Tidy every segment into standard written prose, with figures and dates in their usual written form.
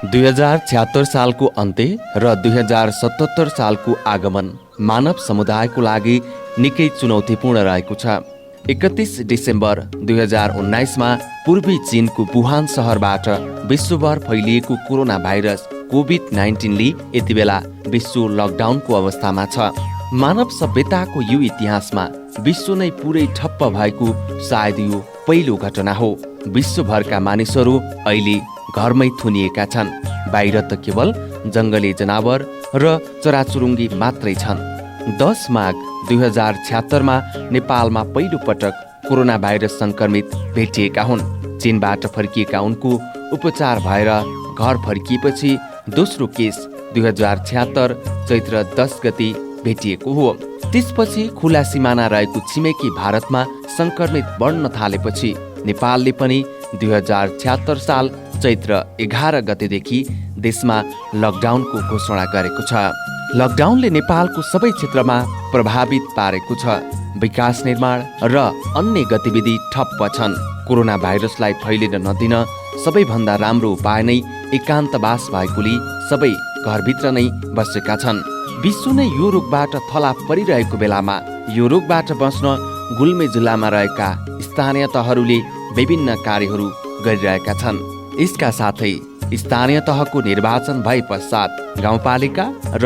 2076 सालको अन्त्य र 2077 सालको आगमन मानव समुदायको लागि निकै चुनौतीपूर्ण रहेको छ। 31 डिसेम्बर 2019मा पूर्वी चीनको वुहान सहरबाट विश्वभर फैलिएको कोरोना भाइरस कोभिड-19ले यति बेला विश्व लकडाउनको अवस्थामा छ। मानव सभ्यताको यो इतिहासमा विश्व नै पुरै ठप्प भएको सायद यो पहिलो घटना हो। विश्वभरका मानिसहरू अहिले घरमै थुनिएका छन्। बाहिर त केवल जङ्गली जनावर र चराचुरुङ्गी मात्रै छन्। 10 माघ 2076मा नेपालमा पहिलो पटक कोरोना भाइरस संक्रमित भेटिएका हुन्। चीनबाट फर्किएका उनको उपचार भएर घर फर्किएपछि दोस्रो केस 2076 चैत्र 10 गति भेटिएको हो। त्यसपछि खुला सिमाना रहेको छिमेकी भारतमा संक्रमित बढ्न थालेपछि नेपालले पनि 2076 साल चैत्र 11 गतेदेखि देशमा लकडाउनको घोषणा गरेको छ। लकडाउनले नेपालको सबै क्षेत्रमा प्रभावित पारेको छ। विकास निर्माण र अन्य गतिविधि ठप्प छन्। कोरोना भाइरसलाई फैलिन नदिन सबैभन्दा राम्रो उपाय नै एकान्तवास भएकोले सबै घरभित्र नै बसेका छन्। विश्व नै यो रोगबाट थला परिरहेको बेलामा यो रोगबाट बच्न गुल्मे जिल्लामा रहेका स्थानीय तहहरूले विभिन्न कार्यहरू गरिरहेका छन्। यसका साथै स्थानीय तहको निर्वाचन भए पश्चात गाउँपालिका र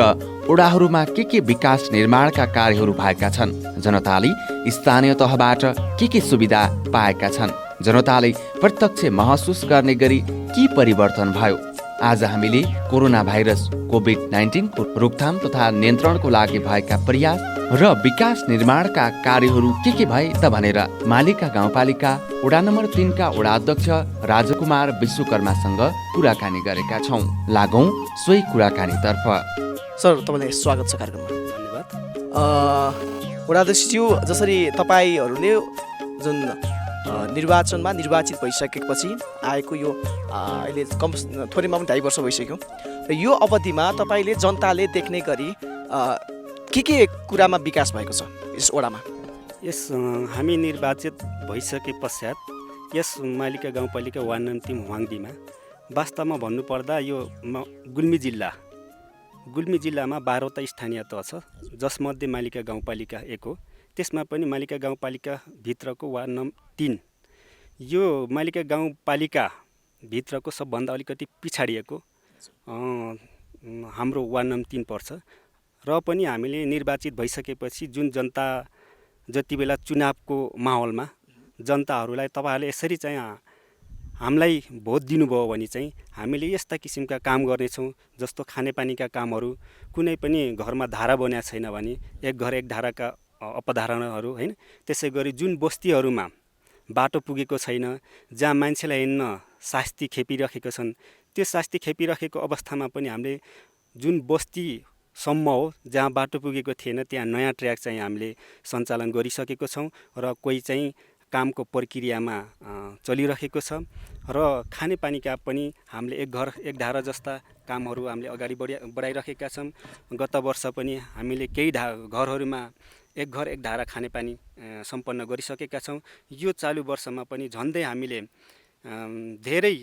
वडाहरूमा के विकास निर्माणका कार्यहरू भएका छन्। जनताले स्थानीय तहबाट के सुविधा पाएका छन्। जनताले प्रत्यक्ष महसुस गर्ने गरी के परिवर्तन भयो। आज हामीले कोरोना भाइरस कोभिड-19 को रोकथाम तथा नियन्त्रणको लागि भएका प्रयास र विकास निर्माणका कार्यहरू के भए त भनेर मालिका गाउँपालिका वडा नम्बर 3 का वडा अध्यक्ष राजकुमार विश्वकर्मासँग कुराकानी गरेका छौँ। लागौं सोही कुराकानीतर्फ। सर, तपाईँलाई स्वागत छ कार्यक्रममा। धन्यवाद। वडा अध्यक्षज्यू, जसरी तपाईँहरूले जुन निर्वाचनमा निर्वाचित भइसकेपछि आएको यो अहिले थोरैमा पनि 2.5 वर्ष भइसक्यो र यो अवधिमा तपाईँले जनताले देख्ने गरी के कुरामा विकास भएको छ यस वडामा? हामी निर्वाचित भइसके पश्चात यस मालिका गाउँपालिका वार्ड नम्बर 3 वाङदीमा वास्तवमा भन्नुपर्दा यो गुल्मी जिल्लामा 12वटा स्थानीय तह छ, जसमध्ये मालिका गाउँपालिका 1 हो। त्यसमा पनि मालिका गाउँपालिका भित्रको वार्ड नम्बर 3 यो मालिका गाउँपालिका भित्रको सबभन्दा अलिकति पिछाडिएको हाम्रो वार्ड नम्बर 3 पर्छ। र पनि हामीले निर्वाचित भइसकेपछि जुन जनता जति बेला चुनावको माहौलमा जनताहरूलाई तपाईँहरूले यसरी चाहिँ हामीलाई भोट दिनुभयो भने चाहिँ हामीले यस्ता किसिमका काम गर्नेछौँ, जस्तो खानेपानीका कामहरू, कुनै पनि घरमा धारा बन्या छैन भने एक घर एक धाराका अपधारणाहरू, हैन। त्यसै गरी जुन बस्तीहरूमा बाटो पुगेको छैन, जहाँ मान्छेलाई हिँड्न शास्ति खेपिराखेका छन्, त्यो शास्ति खेपिराखेको अवस्थामा पनि हामीले जुन बस्तीसम्म हो जहाँ बाटो पुगेको थिएन त्यहाँ नयाँ ट्र्याक चाहिँ हामीले सञ्चालन गरिसकेको छौँ र कोही चाहिँ कामको प्रक्रियामा चलिरहेको छ। र खानेपानीका पनि हामीले एक घर एक धारा जस्ता कामहरू हामीले अगाडि बढाइरहेका छौँ। गत वर्ष पनि हामीले केही घरहरूमा एक घर एक धारा खानेपानी सम्पन्न गरिसकेका छौँ। यो चालु वर्षमा पनि झन्डै हामीले धेरै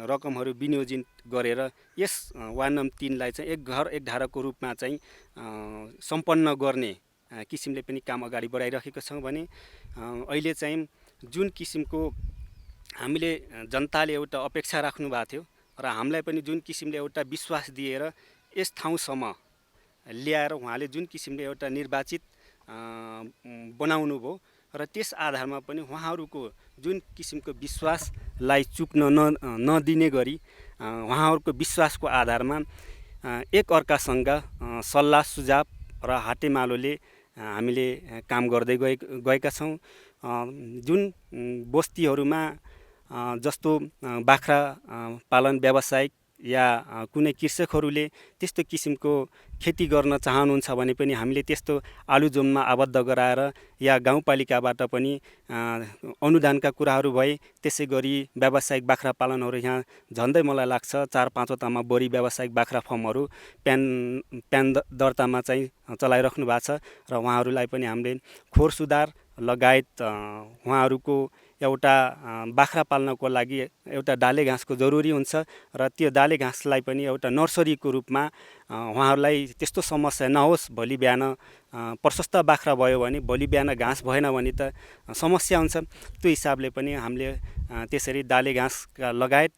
रकमहरू विनियोजित गरेर यस वार्ड नम्बर 3 लाई चाहिँ एक घर एक धाराको रूपमा चाहिँ सम्पन्न गर्ने किसिमले पनि काम अगाडि बढाइरहेका छौँ। भने अहिले चाहिँ जुन किसिमको हामीले जनताले एउटा अपेक्षा राख्नु भएको थियो र हामीलाई पनि जुन किसिमले एउटा विश्वास दिएर यस ठाउँसम्म ल्याएर उहाँले जुन किसिमले एउटा निर्वाचित बनाउनु भयो र त्यस आधारमा पनि उहाँहरूको जुन किसिमको विश्वासलाई चुक्न नदिने गरी उहाँहरूको विश्वासको आधारमा एक अर्कासँग सल्लाह सुझाव र हातेमालोले हामीले काम गर्दै गएका छौँ। जुन बस्तीहरूमा जस्तो बाख्रा पालन व्यावसायिक या कुनै कृषकहरूले त्यस्तो किसिमको खेती गर्न चाहनुहुन्छ भने पनि हामीले त्यस्तो आलु जोनमा आबद्ध गराएर या गाउँपालिकाबाट पनि अनुदानका कुराहरू भए। त्यसै गरी व्यावसायिक बाख्रा पालनहरू यहाँ झन्डै मलाई लाग्छ 4-5 वटामा बढी व्यावसायिक बाख्रा फर्महरू प्यान दर्तामा चाहिँ चलाइराख्नु भएको छ र उहाँहरूलाई पनि हामीले खोर सुधार लगायत उहाँहरूको एउटा बाख्रा पाल्नको लागि एउटा डाले घाँसको जरुरी हुन्छ र त्यो डाले घाँसलाई पनि एउटा नर्सरीको रूपमा उहाँहरूलाई त्यस्तो समस्या नहोस्। भोलि बिहान प्रशस्त बाख्रा भयो भने भोलि बिहान घाँस भएन भने त समस्या हुन्छ। त्यो हिसाबले पनि हामीले त्यसरी डाले घाँसका लगायत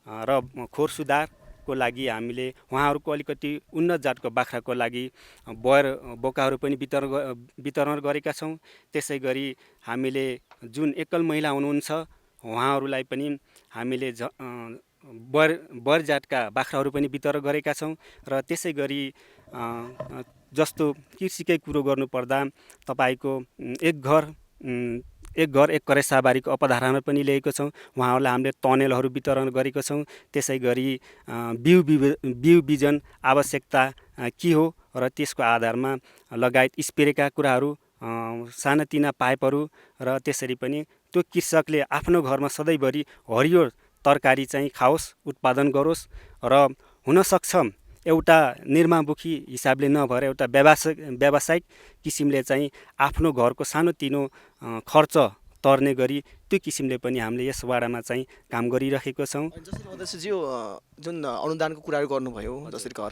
र खोर सुधारको लागि हामीले उहाँहरूको अलिकति उन्नत जातको बाख्राको लागि बयर बोकाहरू पनि वितरण गरेका छौँ। त्यसै गरी हामीले जुन एकल महिला हुनुहुन्छ उहाँहरूलाई पनि हामीले बयर जातका बाख्राहरू पनि वितरण गरेका छौँ। र त्यसै गरी जस्तो कृषिकै कुरो गर्नुपर्दा तपाईँको एक घर एक करेसाबारीको अवधारणा पनि ल्याएको छौँ। उहाँहरूलाई हामीले टनेलहरू वितरण गरेको छौँ। त्यसै गरी बिउ बिजन आवश्यकता के हो र त्यसको आधारमा लगायत स्प्रेका कुराहरू, सानातिना पाइपहरू र त्यसरी पनि त्यो कृषकले आफ्नो घरमा सधैँभरि हरियो तरकारी चाहिँ खाओस्, उत्पादन गरोस् र हुनसक्छ एउटा निर्माणमुखी हिसाबले नभएर एउटा व्यावसायिक किसिमले चाहिँ आफ्नो घरको सानोतिनो खर्च तर्ने गरी त्यो किसिमले पनि हामीले यस वाडामा चाहिँ काम गरिरहेको छौँ। जसरी अध्यक्षज्यू जुन अनुदानको कुराहरू गर्नुभयो, जसरी घर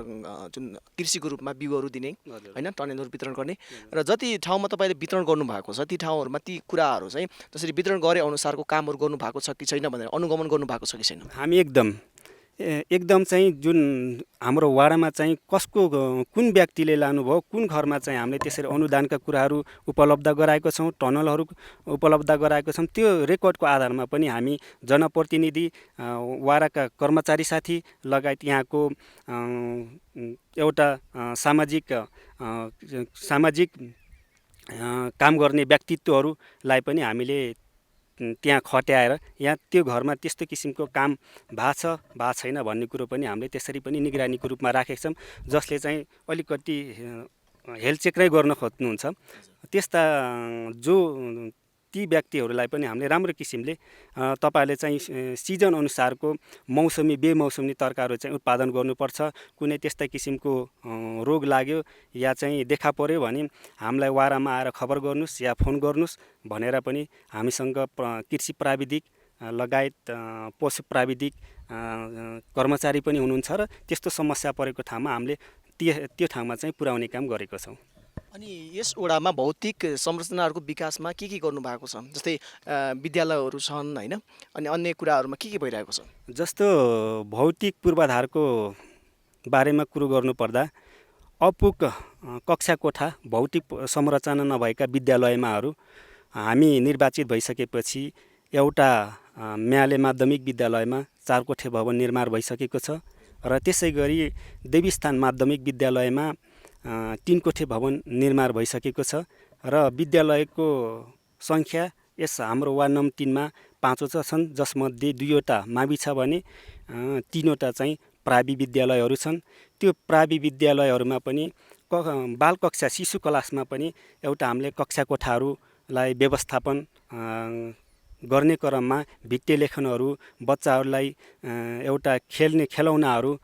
जुन कृषिको रूपमा बिउहरू दिने होइन, टनेलहरू वितरण गर्ने र जति ठाउँमा तपाईँले वितरण गर्नुभएको छ ती ठाउँहरूमा ती कुराहरू चाहिँ जसरी वितरण गरे अनुसारको कामहरू गर्नुभएको छ कि छैन भनेर अनुगमन गर्नुभएको छ कि छैन? हामी एकदम चाहिँ जुन हाम्रो वाडामा चाहिँ कुन व्यक्तिले लानुभयो, कुन घरमा चाहिँ हामीले त्यसरी अनुदानका कुराहरू उपलब्ध गराएको छौँ, टनलहरू उपलब्ध गराएको छौँ, त्यो रेकर्डको आधारमा पनि हामी जनप्रतिनिधि, वाडाका कर्मचारी साथी लगायत यहाँको एउटा सामाजिक काम गर्ने व्यक्तित्वहरूलाई पनि हामीले त्यहाँ खट्याएर यहाँ त्यो घरमा त्यस्तो किसिमको काम भएको छैन भन्ने कुरो पनि हामीले त्यसरी पनि निगरानीको रूपमा राखेका छौँ। जसले चाहिँ अलिकति हेलचेक्राइ गर्न खोज्नुहुन्छ त्यस्ता ती व्यक्तिहरूलाई पनि हामीले राम्रो किसिमले तपाईँहरूले चाहिँ सिजन अनुसारको मौसमी बेमौसमी तरकारीहरू चाहिँ उत्पादन गर्नुपर्छ। कुनै त्यस्ता किसिमको रोग लाग्यो या चाहिँ देखा पर्यो भने हामीलाई वाडामा आएर खबर गर्नुहोस् या फोन गर्नुहोस् भनेर पनि हामीसँग कृषि प्राविधिक लगायत पशु प्राविधिक कर्मचारी पनि हुनुहुन्छ र त्यस्तो समस्या परेको ठाउँमा हामीले त्यो ठाउँमा चाहिँ पुर्याउने काम गरेको छौँ। अनि यस वडामा भौतिक संरचनाहरूको विकासमा के गर्नु भएको छ? जस्तै विद्यालयहरू छन् होइन, अनि अन्य कुराहरूमा के भइरहेको छ? जस्तो भौतिक पूर्वाधारको बारेमा कुरो गर्नुपर्दा अपुग कक्षा कोठा भौतिक संरचना नभएका विद्यालयमाहरू हामी निर्वाचित भइसकेपछि एउटा म्याले माध्यमिक विद्यालयमा 4 कोठे भवन निर्माण भइसकेको छ र त्यसै गरी देवीस्थान माध्यमिक विद्यालयमा 3 कोठे भवन निर्माण भइसकेको छ र विद्यालयको सङ्ख्या यस हाम्रो वार्ड नम्बर 3 मा 5 छन्, जसमध्ये 2वटा मावि छ भने 3वटा चाहिँ प्रावि विद्यालयहरू छन्। त्यो प्रावि विद्यालयहरूमा पनि बाल कक्षा शिशु क्लासमा पनि एउटा हामीले कक्षा कोठाहरूलाई व्यवस्थापन गर्ने क्रममा भित्ते लेखनहरू, बच्चाहरूलाई एउटा खेल्ने खेलौनाहरू,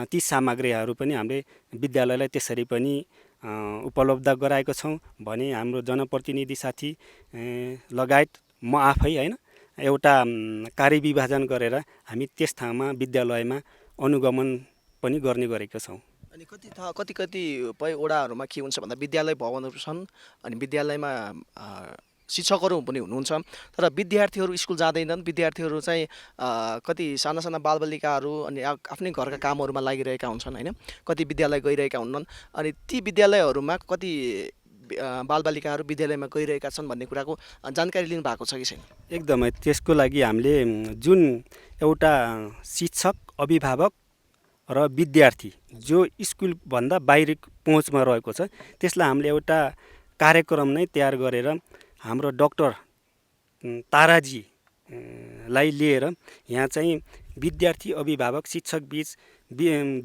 ती सामग्रीहरू पनि हामीले विद्यालयलाई त्यसरी पनि उपलब्ध गराएको छौँ भने हाम्रो जनप्रतिनिधि साथी लगायत म आफै होइन एउटा कार्यविभाजन गरेर हामी त्यस ठाउँमा विद्यालयमा अनुगमन पनि गर्ने गरेका छौँ। अनि कति वडाहरूमा के हुन्छ भन्दा विद्यालय भवनहरू छन् अनि विद्यालयमा शिक्षकहरू पनि हुनुहुन्छ, तर विद्यार्थीहरू स्कुल जाँदैनन्। विद्यार्थीहरू चाहिँ कति साना साना बालबालिकाहरू अनि आफ्नै घरका कामहरूमा लागिरहेका हुन्छन् होइन, कति विद्यालय गइरहेका हुन्नन्। अनि ती विद्यालयहरूमा कति बालबालिकाहरू विद्यालयमा गइरहेका छन् भन्ने कुराको जानकारी लिनु भएको छ कि छैन? एकदमै त्यसको लागि हामीले जुन एउटा शिक्षक, अभिभावक र विद्यार्थी जो स्कुलभन्दा बाहिर पहुँचमा रहेको छ त्यसलाई हामीले एउटा कार्यक्रम नै तयार गरेर हाम्रो डाक्टर ताराजीलाई लिएर यहाँ चाहिँ विद्यार्थी, अभिभावक, शिक्षक बीच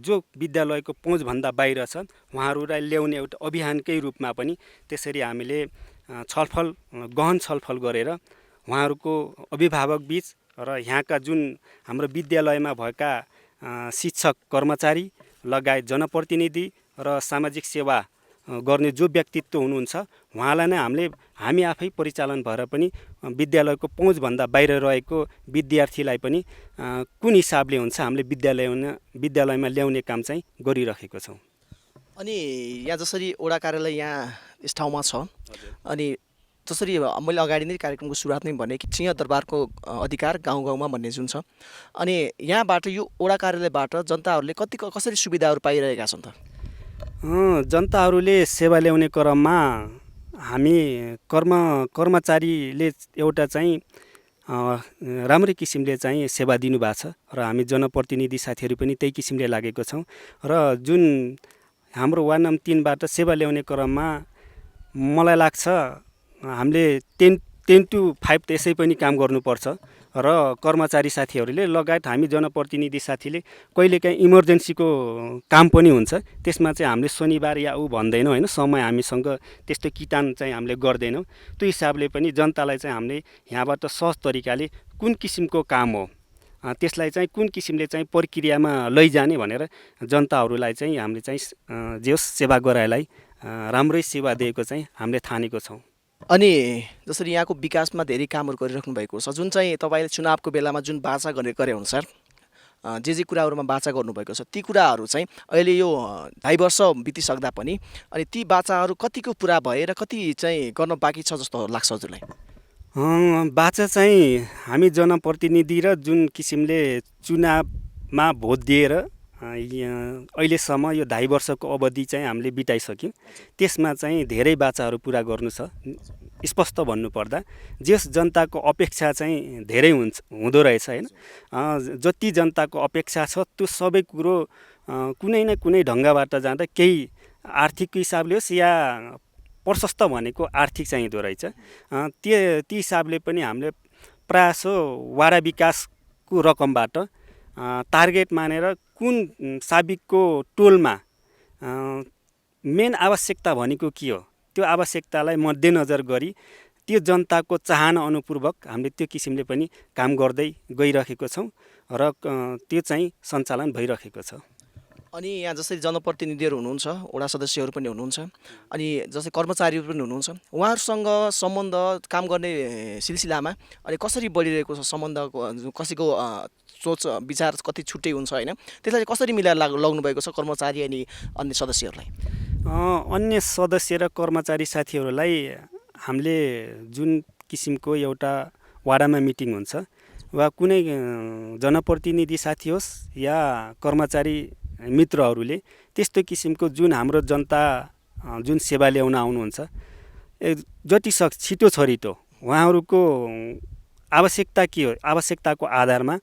जो विद्यालयको पहुँचभन्दा बाहिर छ उहाँहरूलाई ल्याउने एउटा अभियानकै रूपमा पनि त्यसरी हामीले गहन छलफल गरेर उहाँहरूको अभिभावक बीच र यहाँका जुन हाम्रो विद्यालयमा भएका शिक्षक, कर्मचारी लगायत जनप्रतिनिधि र सामाजिक सेवा गर्ने जो व्यक्तित्व हुनुहुन्छ उहाँलाई नै हामी आफै परिचालन भएर पनि विद्यालयको पहुँचभन्दा बाहिर रहेको विद्यार्थीलाई पनि कुन हिसाबले हुन्छ हामीले विद्यालयमा ल्याउने काम चाहिँ गरिरहेको छौँ। अनि यहाँ जसरी वडा कार्यालय यहाँ यस ठाउँमा छ, अनि जसरी मैले अगाडि नै कार्यक्रमको सुरुवात नै भने कि सिंहदरबारको अधिकार गाउँ गाउँमा भन्ने जुन छ, अनि यहाँबाट यो वडा कार्यालयबाट जनताहरूले कसरी सुविधाहरू पाइरहेका छन् त? जनताहरूले सेवा ल्याउने क्रममा हामी कर्मचारीले एउटा चाहिँ राम्रै किसिमले चाहिँ सेवा दिनुभएको छ र हामी जनप्रतिनिधि साथीहरू पनि त्यही किसिमले लागेको छौँ। र जुन हाम्रो वार्ड नम्बर 3बाट सेवा ल्याउने क्रममा मलाई लाग्छ हामीले 10 to 5 त्यसै पनि काम गर्नुपर्छ र कर्मचारी साथीहरूले लगायत हामी जनप्रतिनिधि साथीले कहिलेकाहीँ इमर्जेन्सीको काम पनि हुन्छ, त्यसमा चाहिँ हामीले शनिबार या भन्दैनौँ होइन, समय हामीसँग त्यस्तो किटान चाहिँ हामीले गर्दैनौँ। त्यो हिसाबले पनि जनतालाई चाहिँ हामीले यहाँबाट सहज तरिकाले कुन किसिमको काम हो त्यसलाई चाहिँ कुन किसिमले चाहिँ प्रक्रियामा लैजाने भनेर जनताहरूलाई चाहिँ हामीले चाहिँ जे होस् सेवा गराएलाई राम्रै सेवा दिएको चाहिँ हामीले ठानेको छौँ। अनि जसरी यहाँको विकासमा धेरै कामहरू गरिराख्नु भएको छ, जुन चाहिँ तपाईँले चुनावको बेलामा जुन बाचा गरे अनुसार जे कुराहरूमा बाचा गर्नुभएको छ ती कुराहरू चाहिँ अहिले यो 2.5 वर्ष बितिसक्दा पनि अनि ती बाचाहरू कतिको पुरा भए र कति चाहिँ गर्न बाँकी छ जस्तो लाग्छ हजुरलाई? बाचा चाहिँ हामी जनप्रतिनिधि र जुन किसिमले चुनावमा भोट दिएर अहिलेसम्म यो 2.5 वर्षको अवधि चाहिँ हामीले बिताइसक्यौँ। त्यसमा चाहिँ धेरै बाचाहरू पुरा गर्नु छ। स्पष्ट भन्नुपर्दा जस जनताको अपेक्षा चाहिँ धेरै हुँदो रहेछ होइन, जति जनताको अपेक्षा छ त्यो सबै कुरो कुनै न कुनै ढङ्गबाट जाँदा केही आर्थिक हिसाबले होस् या प्रशस्त भनेको आर्थिक चाहिँ हुँदो रहेछ। ती हिसाबले पनि हामीले प्रायः वाडा विकासको रकमबाट टार्गेट मानेर कुन साबिकको टोलमा मेन आवश्यकता भनेको के हो त्यो आवश्यकतालाई मध्यनजर गरी त्यो जनताको चाहना अनुपूर्वक हामीले त्यो किसिमले पनि काम गर्दै गइरहेको छौँ र त्यो चाहिँ सञ्चालन भइरहेको छ। अनि यहाँ जसरी जनप्रतिनिधिहरू हुनुहुन्छ, वडा सदस्यहरू पनि हुनुहुन्छ, अनि जस्तै कर्मचारीहरू पनि हुनुहुन्छ, उहाँहरूसँग सम्बन्ध काम गर्ने सिलसिलामा अनि कसरी बढिरहेको छ सम्बन्धको, कसैको सोच विचार कति छुट्टै हुन्छ होइन, त्यसलाई कसरी मिलाएर लाग्नु भएको छ कर्मचारी अनि अन्य सदस्यहरूलाई? अन्य सदस्य र कर्मचारी साथीहरूलाई हामीले जुन किसिमको एउटा वाडामा मिटिङ हुन्छ वा कुनै जनप्रतिनिधि साथी होस् या कर्मचारी मित्रहरूले त्यस्तो किसिमको जुन हाम्रो जनता जुन सेवा ल्याउन आउनुहुन्छ जति सक्छ छिटो छरिटो उहाँहरूको आवश्यकता के हो आवश्यकताको आधारमा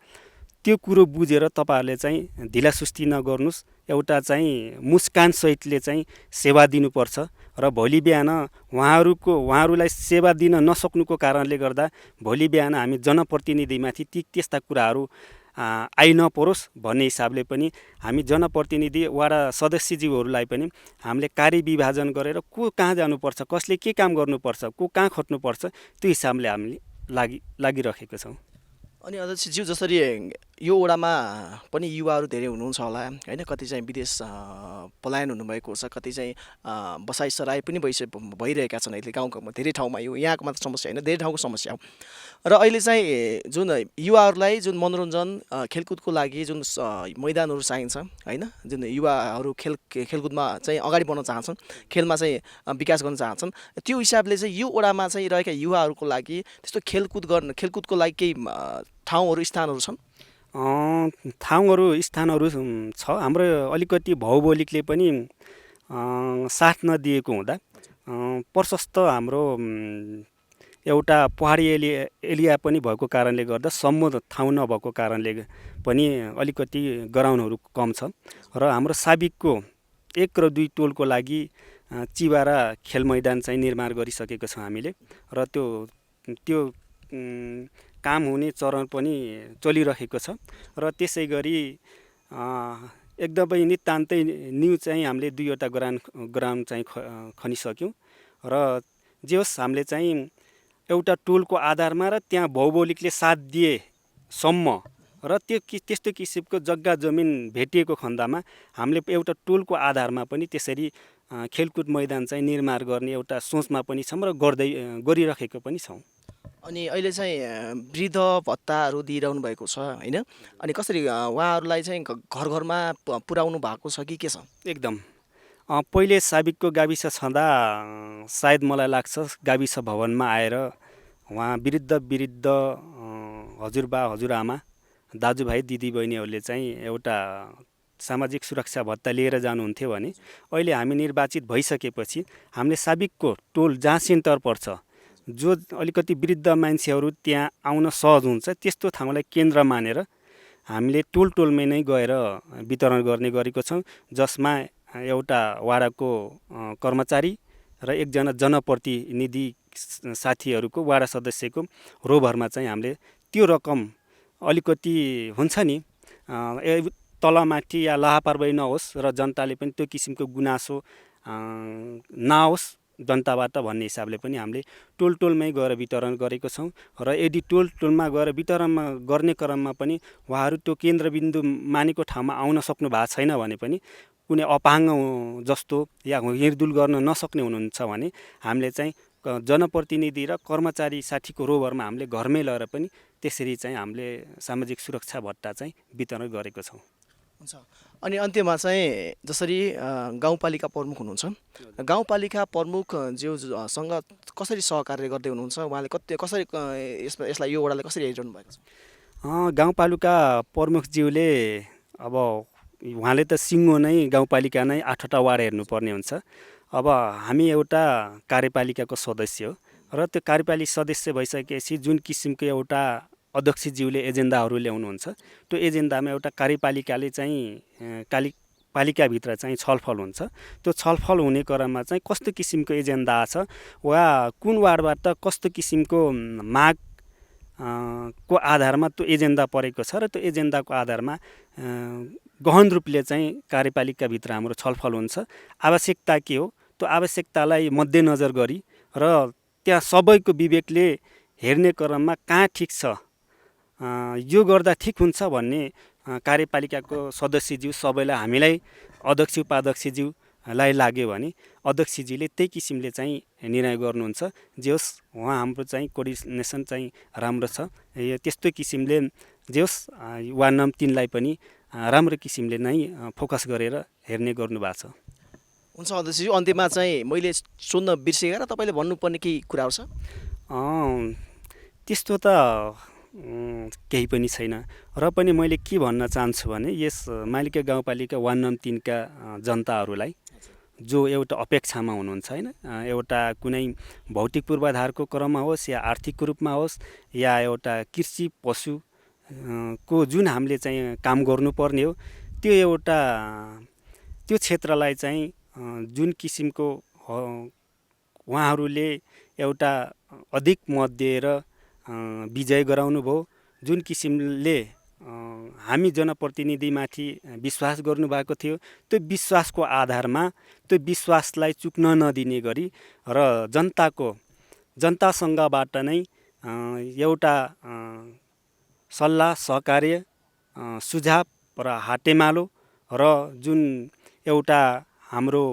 त्यो कुरो बुझेर तपाईँहरूले चाहिँ ढिलासुस्ती नगर्नुहोस्, एउटा चाहिँ मुस्कान सहितले चाहिँ सेवा दिनुपर्छ र भोलि बिहान उहाँहरूलाई सेवा दिन नसक्नुको कारणले गर्दा भोलि बिहान हामी जनप्रतिनिधिमाथि त्यस्ता कुराहरू आइ नपरोस् भन्ने हिसाबले पनि हामी जनप्रतिनिधि वाडा सदस्यज्यूहरूलाई पनि हामीले कार्यविभाजन गरेर को कहाँ जानुपर्छ, कसले के काम गर्नुपर्छ, को कहाँ खट्नुपर्छ त्यो हिसाबले हामीले लागिरहेका छौँ। अनि अध्यक्षज्यू जसरी यो वडामा पनि युवाहरू धेरै हुनुहुन्छ होला होइन, कति चाहिँ विदेश पलायन हुनुभएको छ, कति चाहिँ बसाइसराई पनि भइरहेका छन् अहिले गाउँमा धेरै ठाउँमा। यो यहाँको मात्र समस्या होइन, धेरै ठाउँको समस्या हो। र अहिले चाहिँ जुन युवाहरूलाई जुन मनोरञ्जन खेलकुदको लागि जुन मैदानहरू चाहिन्छ होइन, जुन युवाहरू खेलकुदमा चाहिँ अगाडि बढ्न चाहन्छन्, खेलमा चाहिँ विकास गर्न चाहन्छन्, त्यो हिसाबले चाहिँ यो वडामा चाहिँ रहेका युवाहरूको लागि त्यस्तो खेलकुदको लागि केही ठाउँहरू स्थानहरू छन्? स्थानहरू छ। हाम्रो अलिकति भौगोलिकले पनि साथ नदिएको हुँदा प्रशस्त हाम्रो एउटा पहाडी एरिया पनि भएको कारणले गर्दा सम्म ठाउँ नभएको कारणले पनि अलिकति ग्राउन्डहरू कम छ र हाम्रो साबिकको 1 र 2 टोलको लागि चिवारा खेल मैदान चाहिँ निर्माण गरिसकेको छौँ हामीले र त्यो काम हुने चरण पनि चलिरहेको छ र त्यसै गरी एकदमै नितान्तै न्यू चाहिँ हामीले 2वटा ग्राउन्ड चाहिँ खनिसक्यौँ र जे होस् हामीले चाहिँ एउटा टोलको आधारमा र त्यहाँ भौगोलिकले साथ दिएसम्म र त्यस्तो किसिमको जग्गा जमिन भेटिएको खण्डमा हामीले एउटा टोलको आधारमा पनि त्यसरी खेलकुद मैदान चाहिँ निर्माण गर्ने एउटा सोचमा पनि छौँ र गरिरहेको पनि छौँ। अनि अहिले चाहिँ वृद्ध भत्ताहरू दिइरहनु भएको छ होइन? अनि कसरी उहाँहरूलाई चाहिँ घर घरमा पुर्याउनु भएको छ कि के छ? एकदम पहिले साबिकको गाविस छँदा सायद मलाई लाग्छ गाविस भवनमा आएर उहाँ वृद्ध हजुरबा हजुरआमा दाजुभाइ दिदीबहिनीहरूले चाहिँ एउटा सामाजिक सुरक्षा भत्ता लिएर जानुहुन्थ्यो भने अहिले हामी निर्वाचित भइसकेपछि हामीले साबिकको टोल जहाँ सेन्टर पर्छ जो अलिकति वृद्ध मान्छेहरू त्यहाँ आउन सहज हुन्छ त्यस्तो ठाउँलाई केन्द्र मानेर हामीले टोलमै नै गएर वितरण गर्ने गरेको छौँ, जसमा एउटा वाडाको कर्मचारी र एकजना जनप्रतिनिधि साथीहरूको वाडा सदस्यको रोभरमा चाहिँ हामीले त्यो रकम अलिकति हुन्छ नि तलमाथि या लाहापरवाही नहोस् र जनताले पनि त्यो किसिमको गुनासो नआओस् जनताबाट भन्ने हिसाबले पनि हामीले टोलमै गएर वितरण गरेको छौँ। र यदि टोलमा गएर वितरण गर्ने क्रममा पनि उहाँहरू त्यो केन्द्रबिन्दु मानेको ठाउँमा आउन सक्नु भएको छैन भने पनि कुनै अपाङ्ग जस्तो या हिँडडुल गर्न नसक्ने हुनुहुन्छ भने हामीले चाहिँ जनप्रतिनिधि र कर्मचारी साथीको रोभरमा हामीले घरमै लगेर पनि त्यसरी चाहिँ हामीले सामाजिक सुरक्षा भत्ता चाहिँ वितरण गरेको छौँ। हुन्छ। अनि अन्त्यमा चाहिँ जसरी गाउँपालिका प्रमुख हुनुहुन्छ, गाउँपालिका प्रमुख ज्यूसँग कसरी सहकार्य गर्दै हुनुहुन्छ? उहाँले कसरी यसलाई यो वडाले कसरी हेरिरहनु भएको छ? गाउँपालिका प्रमुखज्यूले अब उहाँले त सिङ्गो नै गाउँपालिका नै 8वटा वार्ड हेर्नुपर्ने हुन्छ। अब हामी एउटा कार्यपालिकाको सदस्य हो र त्यो कार्यपालिका सदस्य भइसकेपछि जुन किसिमको एउटा अध्यक्षज्यूले एजेन्डाहरू ल्याउनुहुन्छ त्यो एजेन्डामा एउटा कार्यपालिकाले चाहिँ पालिकाभित्र चाहिँ छलफल हुन्छ। त्यो छलफल हुने क्रममा चाहिँ कस्तो किसिमको एजेन्डा छ वा कुन वार्डबाट कस्तो किसिमको माग को आधारमा त्यो एजेन्डा परेको छ र त्यो एजेन्डाको आधारमा गहन रूपले चाहिँ कार्यपालिकाभित्र हाम्रो छलफल हुन्छ। आवश्यकता के हो त्यो आवश्यकतालाई मध्यनजर गरी र त्यहाँ सबैको विवेकले हेर्ने क्रममा कहाँ ठिक छ यो गर्दा ठिक हुन्छ भन्ने कार्यपालिकाको सदस्यज्यू सबैलाई हामीलाई अध्यक्ष उपाध्यक्षज्यूलाई लाग्यो भने अध्यक्षज्यूले त्यही किसिमले चाहिँ निर्णय गर्नुहुन्छ। जे होस् उहाँ हाम्रो चाहिँ कोअर्डिनेसन चाहिँ राम्रो छ। त्यस्तो किसिमले जे होस् वार्ड नम्बर 3 लाई पनि राम्रो किसिमले नै फोकस गरेर हेर्ने गर्नुभएको छ। हुन्छ अध्यक्षज्यू, अन्त्यमा चाहिँ मैले सोध्न बिर्सेँ र तपाईँले भन्नुपर्ने केही कुराहरू छ? त्यस्तो त केही पनि छैन र पनि मैले के भन्न चाहन्छु भने यस मालिका गाउँपालिका वार्ड नम्बर 3 का जनताहरूलाई जो एउटा अपेक्षामा हुनुहुन्छ होइन, एउटा कुनै भौतिक पूर्वाधारको क्रममा होस् या आर्थिक रूपमा होस् या एउटा कृषि पशु को जुन हामीले चाहिँ काम गर्नुपर्ने हो त्यो एउटा त्यो क्षेत्रलाई चाहिँ जुन किसिमको उहाँहरूले एउटा अधिक मत दिएर विजय गराउनु भयो, जुन किसिमले हामी जनप्रतिनिधिमाथि विश्वास गर्नुभएको थियो त्यो विश्वासको आधारमा त्यो विश्वासलाई चुक्न नदिने गरी र जनतासँगबाट नै एउटा सल्लाह सहकार्य सुझाव र हातेमालो र जुन एउटा हाम्रो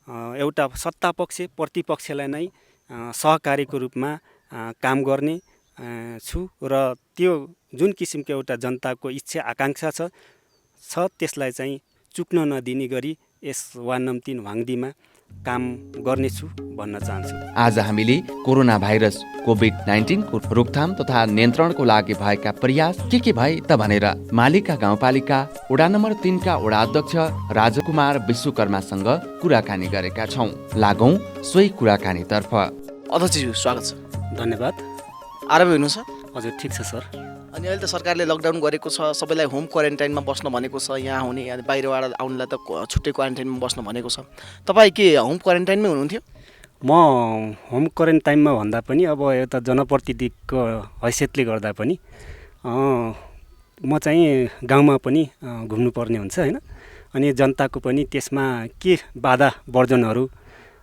एउटा सत्तापक्ष प्रतिपक्षलाई नै सहकारीको रूपमा काम गर्ने छु र त्यो जुन किसिमको एउटा जनताको इच्छा आकाङ्क्षा छ त्यसलाई चाहिँ चुक्न नदिने गरी यस वार्ड नम्बर 3 वाङदीमा काम गर्नेछु भन्न चाहन्छु। आज हामीले कोरोना भाइरस कोभिड-19 को रोकथाम तथा नियन्त्रणको लागि भएका प्रयास के भए त भनेर मालिका गाउँपालिका वडा नम्बर 3 का वडा अध्यक्ष राजकुमार विश्वकर्मासँग कुराकानी गरेका छौँ। लागौं सोही कुराकानीतर्फ। अध्यक्षज्यू स्वागत छ। धन्यवाद। आरामै हुनुहुन्छ? हजुर ठिक छ सर। अनि अहिले त सरकारले लकडाउन गरेको छ, सबैलाई होम क्वारेन्टाइनमा बस्न भनेको छ, यहाँ हुने अनि बाहिरबाट आउनेलाई त छुट्टै क्वारेन्टाइनमा बस्न भनेको छ। तपाईँ के होम क्वारेन्टाइनमै हुनुहुन्थ्यो? म होम क्वारेन्टाइनमा भन्दा पनि अब एउटा जनप्रतिनिधिको हैसियतले गर्दा पनि म चाहिँ गाउँमा पनि घुम्नुपर्ने हुन्छ होइन। अनि जनताको पनि त्यसमा के बाधा वर्जनहरू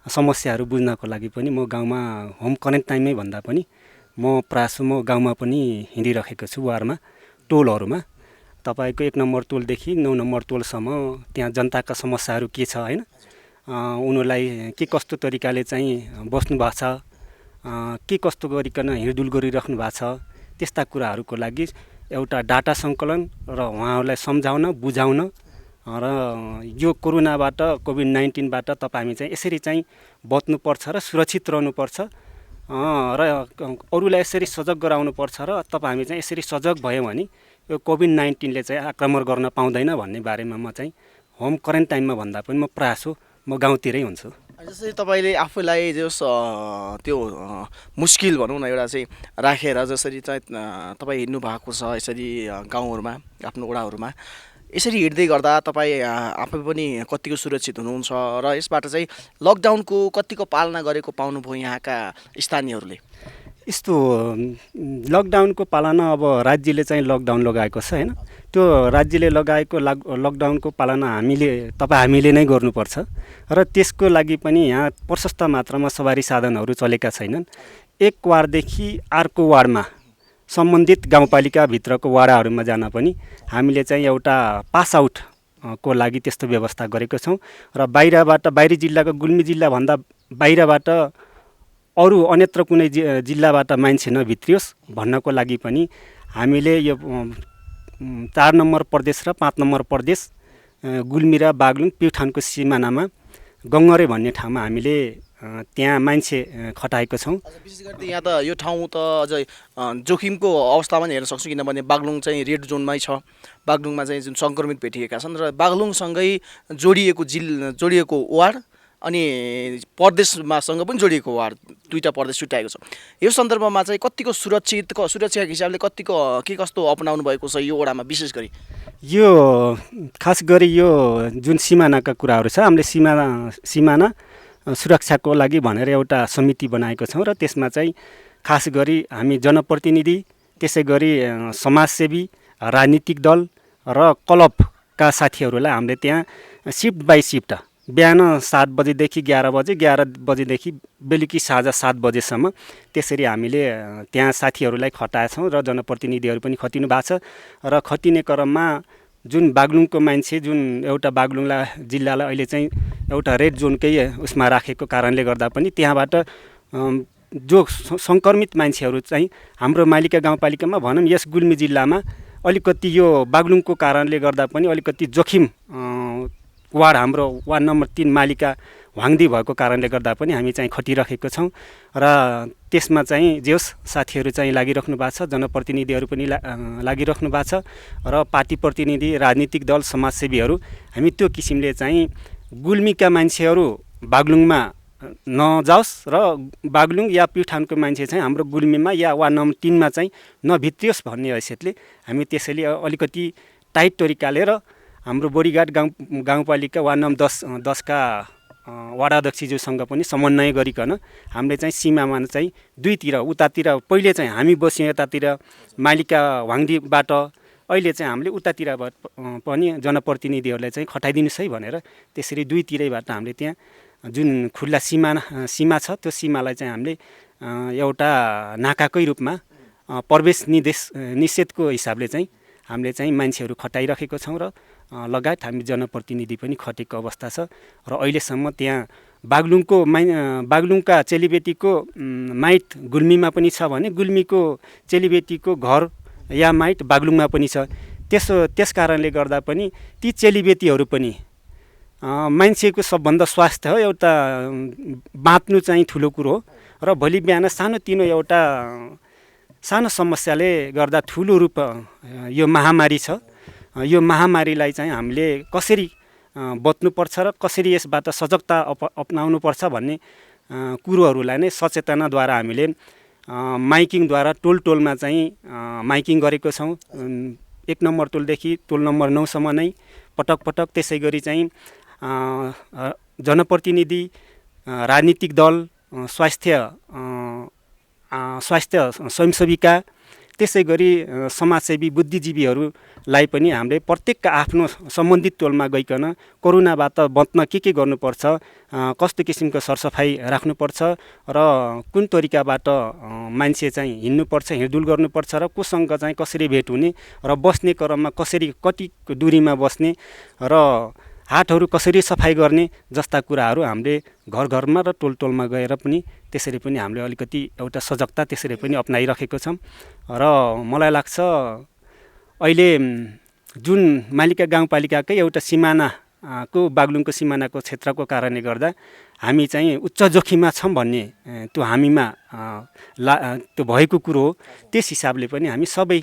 समस्याहरू बुझ्नको लागि पनि म गाउँमा होम क्वारेन्टाइनमै भन्दा पनि म प्रायः म गाउँमा पनि हिँडिरहेको छु वार्डमा टोलहरूमा। तपाईँको 1 नम्बर टोलदेखि 9 नम्बर टोलसम्म त्यहाँ जनताका समस्याहरू के छ होइन, उनीहरूलाई के कस्तो तरिकाले चाहिँ बस्नु भएको छ, के कस्तो गरिकन हिँडडुल गरिराख्नु भएको छ, त्यस्ता कुराहरूको लागि एउटा डाटा सङ्कलन र उहाँहरूलाई सम्झाउन बुझाउन र यो कोरोनाबाट कोभिड-19बाट हामी चाहिँ यसरी चाहिँ बच्नुपर्छ र सुरक्षित रहनुपर्छ र अरूलाई यसरी सजग गराउनुपर्छ र हामी चाहिँ यसरी सजग भयौँ भने यो कोभिड-19ले चाहिँ आक्रमण गर्न पाउँदैन भन्ने बारेमा म चाहिँ होम क्वारेन्टाइनमा भन्दा पनि म प्रायः म गाउँतिरै हुन्छु। जसरी तपाईँले आफूलाई जस त्यो मुस्किल भनौँ न एउटा चाहिँ राखेर जसरी चाहिँ तपाईँ हिँड्नु भएको छ यसरी गाउँहरूमा आफ्नो वडाहरूमा, यसरी हिँड्दै गर्दा तपाईँ आफै पनि कतिको सुरक्षित हुनुहुन्छ र यसबाट चाहिँ लकडाउनको कतिको पालना गरेको पाउनुभयो यहाँका स्थानीयहरूले? यस्तो लकडाउनको पालना अब राज्यले चाहिँ लकडाउन लगाएको छ होइन, त्यो राज्यले लगाएको लकडाउनको पालना हामीले नै गर्नुपर्छ र त्यसको लागि पनि यहाँ प्रशस्त मात्रामा सवारी साधनहरू चलेका छैनन्। एक वार्डदेखि अर्को वार्डमा सम्बन्धित गाउँपालिकाभित्रको वडाहरूमा जान पनि हामीले चाहिँ एउटा पास आउट को लागि त्यस्तो व्यवस्था गरेको छौँ र बाहिरी जिल्लाको गुल्मी जिल्लाभन्दा बाहिरबाट अरू अन्यत्र कुनै जिल्लाबाट मान्छे नभित्रियोस् भन्नको लागि पनि हामीले यो 4 नम्बर प्रदेश र 5 नम्बर प्रदेश गुल्मी र बागलुङ प्युठानको सिमानामा गङ्गरे भन्ने ठाउँमा हामीले त्यहाँ मान्छे खटाएको छौँ। विशेष गरी यहाँ त यो ठाउँ त अझै जोखिमको अवस्थामा नि हेर्न सक्छौँ, किनभने बागलुङ चाहिँ रेड जोनमै छ। बागलुङमा चाहिँ जुन सङ्क्रमित भेटिएका छन् र बागलुङसँगै जोडिएको वार्ड अनि प्रदेशमासँग पनि जोडिएको वार्ड, दुईवटा प्रदेश छुट्याएको छ। यो सन्दर्भमा चाहिँ कतिको सुरक्षाको हिसाबले कतिको के कस्तो अपनाउनु भएको छ यो वडामा? विशेष गरी यो खास गरी यो जुन सिमानाका कुराहरू छ, हामीले सिमाना सुरक्षाको लागि भनेर एउटा समिति बनाएको छौँ र त्यसमा चाहिँ खास गरी हामी जनप्रतिनिधि, त्यसै गरी समाजसेवी, राजनीतिक दल र क्लबका साथीहरूलाई हामीले त्यहाँ सिफ्ट बाई सिफ्ट बिहान 7 बजेदेखि 11 बजे, 11 बजेदेखि बेलुकी साँझ 7 बजेसम्म त्यसरी हामीले त्यहाँ साथीहरूलाई खटाएछौँ र जनप्रतिनिधिहरू पनि खटिनु भएको छ र खटिने क्रममा जुन बागलुङको मान्छे, जुन एउटा जिल्लालाई अहिले चाहिँ एउटा रेड जोनकै उसमा राखेको कारणले गर्दा पनि त्यहाँबाट जो सङ्क्रमित मान्छेहरू चाहिँ हाम्रो मालिका गाउँपालिकामा भनौँ यस गुल्मी जिल्लामा अलिकति यो बागलुङको कारणले गर्दा पनि अलिकति जोखिम वार्ड हाम्रो वार्ड नम्बर 3 मालिका वाङदी भएको कारणले गर्दा पनि हामी चाहिँ खटिरहेको छौँ र त्यसमा चाहिँ जेस साथीहरू चाहिँ लागिराख्नु भएको छ, जनप्रतिनिधिहरू पनि लागिराख्नु भएको छ र पार्टी प्रतिनिधि, राजनीतिक दल, समाजसेवीहरू हामी त्यो किसिमले चाहिँ गुल्मीका मान्छेहरू बागलुङमा नजाओस् र बागलुङ या प्युठानको मान्छे चाहिँ हाम्रो गुल्मीमा या वार्ड नम्बर 3मा चाहिँ नभित्रियोस् भन्ने हैसियतले हामी त्यसैले अलिकति टाइट तरिकाले र हाम्रो बोडीघाट गाउँपालिका वार्ड नम्बर 10 का वडाध्यक्षज्यूसँग पनि समन्वय गरिकन हामीले चाहिँ सीमामा चाहिँ दुईतिर उतातिर पहिले चाहिँ हामी बस्यौँ यतातिर मालिका वाङदीबाट, अहिले चाहिँ हामीले उतातिर पनि जनप्रतिनिधिहरूलाई चाहिँ खटाइदिनुहोस् है भनेर त्यसरी दुईतिरैबाट हामीले त्यहाँ जुन खुल्ला सीमा छ त्यो सीमालाई चाहिँ हामीले एउटा नाकाकै रूपमा प्रवेश निषेधको हिसाबले चाहिँ हामीले चाहिँ मान्छेहरू खटाइरहेको छौँ र लगायत हामी जनप्रतिनिधि पनि खटेको अवस्था छ र अहिलेसम्म त्यहाँ बागलुङका चेलीबेटीको माइत गुल्मीमा पनि छ भने गुल्मीको चेलीबेटीको घर या माइत बागलुङमा पनि छ। त्यस कारणले गर्दा पनि ती चेलीबेटीहरू पनि मान्छेको सबभन्दा स्वास्थ्य हो, एउटा बाँच्नु चाहिँ ठुलो कुरो हो र भोलि बिहान सानोतिनो एउटा सानो समस्याले गर्दा ठुलो रूप यो महामारी छ। यो महामारीलाई चाहिँ हामीले कसरी बच्नुपर्छ र कसरी यसबाट सजगता अपनाउनुपर्छ भन्ने कुरोहरूलाई नै सचेतनाद्वारा हामीले माइकिङद्वारा टोलमा चाहिँ माइकिङ गरेको छौँ। 1 नम्बर टोलदेखि टोल नम्बर 9 सम्म नै पटक त्यसै गरी चाहिँ जनप्रतिनिधि, राजनीतिक दल, स्वास्थ्य स्वयंसेविका, त्यसै गरी समाजसेवी बुद्धिजीवीहरूलाई पनि हामीले प्रत्येकका आफ्नो सम्बन्धित टोलमा गइकन कोरोनाबाट बच्न के गर्नुपर्छ, कस्तो किसिमको सरसफाइ राख्नुपर्छ र कुन तरिकाबाट मान्छे चाहिँ हिँड्नुपर्छ, हिँडडुल गर्नुपर्छ र कोसँग चाहिँ कसरी भेट हुने र बस्ने क्रममा कसरी कति दूरीमा बस्ने र हाटहरू कसरी सफाइ गर्ने जस्ता कुराहरू हामीले घर घरमा र टोल टोलमा गएर पनि त्यसरी पनि हामीले अलिकति एउटा सजगता त्यसरी पनि अपनाइरहेको छौँ। र मलाई लाग्छ अहिले जुन मालिका गाउँपालिकाकै एउटा सिमानाको बागलुङको सिमानाको क्षेत्रको कारणले गर्दा हामी चाहिँ उच्च जोखिममा छौँ भन्ने त्यो हामीमा त्यो भएको कुरो हो। त्यस हिसाबले पनि हामी सबै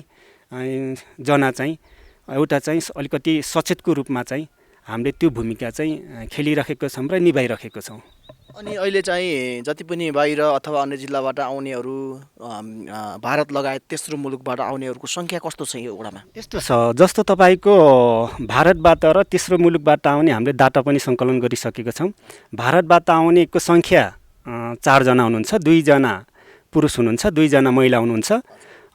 जना चाहिँ एउटा चाहिँ अलिकति सचेतको रूपमा चाहिँ हामीले त्यो भूमिका चाहिँ खेलिरहेको छौँ र निभाइरहेको छौँ। अनि अहिले चाहिँ जति पनि बाहिर अथवा अन्य जिल्लाबाट आउनेहरू भारत लगायत तेस्रो मुलुकबाट आउनेहरूको सङ्ख्या कस्तो छ यो वडामा? यस्तो छ, जस्तो तपाईँको भारतबाट र तेस्रो मुलुकबाट आउने हामीले डाटा पनि सङ्कलन गरिसकेका छौँ। भारतबाट आउनेको सङ्ख्या 4 जना हुनुहुन्छ, 2 जना पुरुष हुनुहुन्छ, 2 जना महिला हुनुहुन्छ,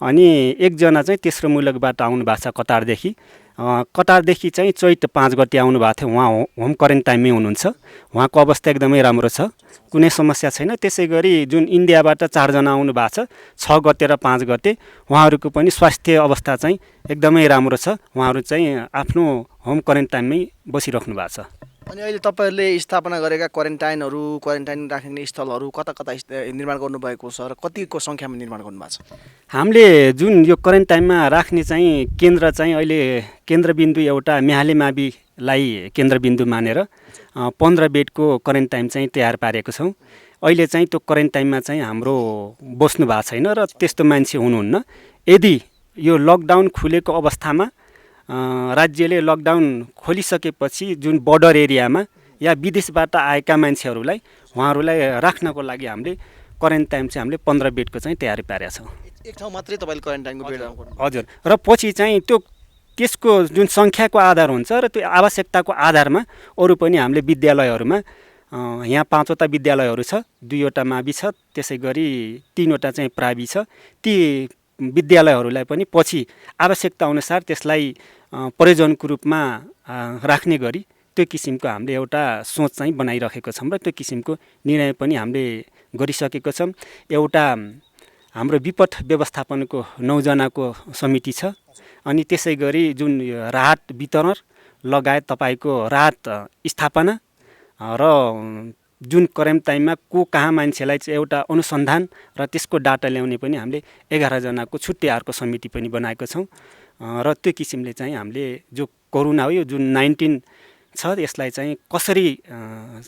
अनि 1 जना चाहिँ तेस्रो मुलुकबाट आउनु भएको छ कतारदेखि। कतारदेखि चाहिँ चैत 5 गते आउनुभएको थियो, उहाँ होम क्वारेन्टाइनमै हुनुहुन्छ। उहाँको अवस्था एकदमै राम्रो छ, कुनै समस्या छैन। त्यसै गरी जुन इन्डियाबाट 4 जना आउनु भएको छ 6 गते र 5 गते, उहाँहरूको पनि स्वास्थ्य अवस्था चाहिँ एकदमै राम्रो छ। उहाँहरू चाहिँ आफ्नो होम क्वारेन्टाइनमै बसिराख्नु भएको छ। अनि अहिले तपाईँहरूले स्थापना गरेका क्वारेन्टाइन राख्ने स्थलहरू कता कता निर्माण गर्नुभएको छ र कतिको सङ्ख्यामा निर्माण गर्नुभएको छ? हामीले जुन यो क्वारेन्टाइनमा राख्ने चाहिँ केन्द्र चाहिँ अहिले केन्द्रबिन्दु एउटा म्याहाले माविलाई केन्द्रबिन्दु मानेर 15 बेडको क्वारेन्टाइन चाहिँ तयार पारेको छौँ। अहिले चाहिँ त्यो क्वारेन्टाइनमा चाहिँ हाम्रो बस्नु भएको छैन र त्यस्तो मान्छे हुनुहुन्न। यदि यो लकडाउन खुलेको अवस्थामा राज्यले लकडाउन खोलिसकेपछि जुन बर्डर एरियामा या विदेशबाट आएका मान्छेहरूलाई उहाँहरूलाई राख्नको लागि हामीले क्वारेन्टाइन चाहिँ हामीले 15 बेडको चाहिँ तयारी पारेका छौँ। एक ठाउँ मात्रै तपाईँले क्वारेन्टाइनको बेड? हजुर। र पछि चाहिँ त्यसको जुन सङ्ख्याको आधार हुन्छ र त्यो आवश्यकताको आधारमा अरू पनि हामीले विद्यालयहरूमा यहाँ 5वटा विद्यालयहरू छ, 2वटा मावि छ, त्यसै गरी 3वटा चाहिँ प्रावि छ। ती विद्यालयहरूलाई पनि पछि आवश्यकता अनुसार त्यसलाई प्रयोजनको रूपमा राख्ने गरी त्यो किसिमको हामीले एउटा सोच चाहिँ बनाइरहेको छौँ र त्यो किसिमको निर्णय पनि हामीले गरिसकेको छौँ। एउटा हाम्रो विपद व्यवस्थापनको 9 जनाको समिति छ, अनि त्यसै गरी जुन राहत वितरण लगायत तपाईँको राहत स्थापना र जुन क्वारेन्टाइनमा कहाँ मान्छेलाई चाहिँ एउटा अनुसन्धान र त्यसको डाटा ल्याउने पनि हामीले 11 जनाको छुट्टै अर्को समिति पनि बनाएको छौँ। र त्यो किसिमले चाहिँ हामीले जो कोरोना हो यो जुन 19 छ यसलाई चाहिँ कसरी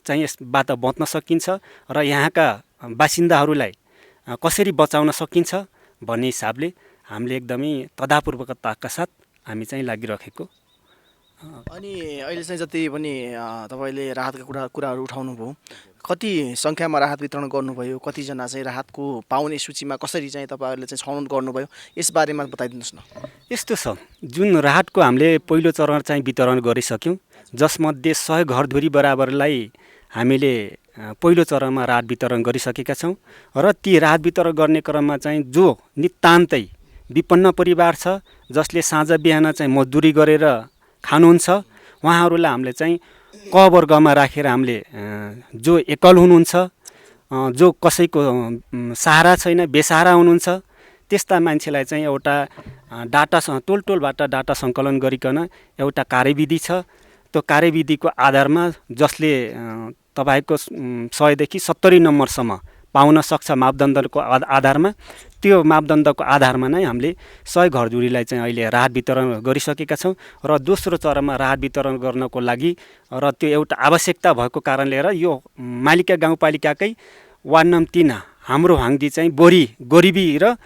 चाहिँ यसबाट बच्न सकिन्छ र यहाँका बासिन्दाहरूलाई कसरी बचाउन सकिन्छ भन्ने हिसाबले हामीले एकदमै तदापूर्वकताका साथ हामी चाहिँ लागिरहेको। अनि अहिले चाहिँ जति पनि तपाईँले राहतका कुराहरू उठाउनु भयो, कति सङ्ख्यामा राहत वितरण गर्नुभयो, कतिजना चाहिँ राहतको पाउने सूचीमा कसरी चाहिँ तपाईँहरूले चाहिँ छनौट गर्नुभयो, यसबारेमा बताइदिनुहोस् न। यस्तो छ, जुन राहतको हामीले पहिलो चरण चाहिँ वितरण गरिसक्यौँ, जसमध्ये 100 घरधुरी बराबरलाई हामीले पहिलो चरणमा राहत वितरण गरिसकेका छौँ। र ती राहत वितरण गर्ने क्रममा चाहिँ जो नितान्तै विपन्न परिवार छ, जसले साँझ बिहान चाहिँ मजदुरी गरेर खानुहुन्छ, उहाँहरूलाई हामीले चाहिँ क वर्गमा राखेर हामीले जो एकल हुनुहुन्छ, जो कसैको सहारा छैन, बेसहारा हुनुहुन्छ, त्यस्ता मान्छेलाई चाहिँ एउटा डाटा टोल टोलबाट डाटा सङ्कलन गरिकन एउटा कार्यविधि छ। त्यो कार्यविधिको आधारमा जसले तपाईँको 100 देखि 70 नम्बरसम्म पाउन सक्छ मापदण्डको आधारमा, त्यो मापदण्डको आधारमा नै हामीले 100 घरधुरीलाई चाहिँ अहिले राहत वितरण गरिसकेका छौँ। र दोस्रो चरणमा राहत वितरण गर्नको लागि र त्यो एउटा आवश्यकता भएको कारणले र यो मालिका गाउँपालिकाकै वार्ड नम्बर 3 हाम्रो हाङदी चाहिँ बढी गरिबी र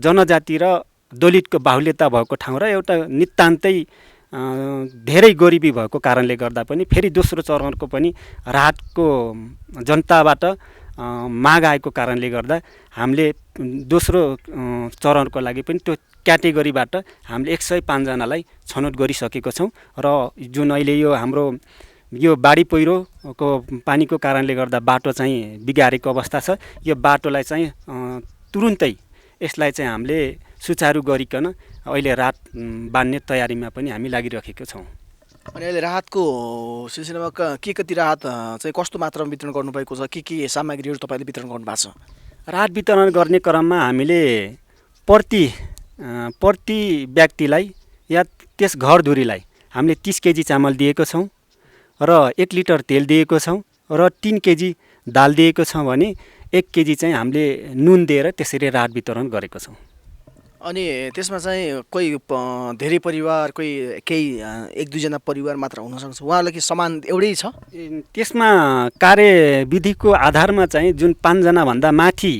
जनजाति र दलितको बाहुल्यता भएको ठाउँ र एउटा नितान्तै धेरै गरिबी भएको कारणले गर्दा पनि फेरि दोस्रो चरणको पनि राहतको जनताबाट माग आएको कारणले गर्दा हामीले दोस्रो चरणको लागि पनि त्यो क्याटेगोरीबाट हामीले 105 जनालाई छनौट गरिसकेको छौँ। र जुन अहिले यो हाम्रो यो बाढी पहिरोको पानीको कारणले गर्दा बाटो चाहिँ बिगारेको अवस्था छ, यो बाटोलाई चाहिँ तुरुन्तै यसलाई चाहिँ हामीले सुचारू गरिकन अहिले राहत बाँड्ने तयारीमा पनि हामी लागिरहेको छौँ। अनि अहिले राहतको सिलसिलामा कति राहत चाहिँ कस्तो मात्रामा वितरण गर्नुभएको छ, के सामग्रीहरू तपाईँले वितरण गर्नुभएको छ? राहत वितरण गर्ने क्रममा हामीले प्रति व्यक्तिलाई या त्यस घरधुरीलाई हामीले 30 केजी चामल दिएको छौँ। र 1 लिटर तेल दिएको छौँ र 3 केजी दाल दिएको छौँ भने 1 केजी चाहिँ हामीले नुन दिएर त्यसरी राहत वितरण गरेको छौँ। अनि त्यसमा चाहिँ कोही धेरै परिवार कोही केही 1-2 जना परिवार मात्र हुनसक्छ, उहाँहरूलाई के समान एउटै छ? त्यसमा कार्यविधिको आधारमा चाहिँ जुन 5 जनाभन्दा माथि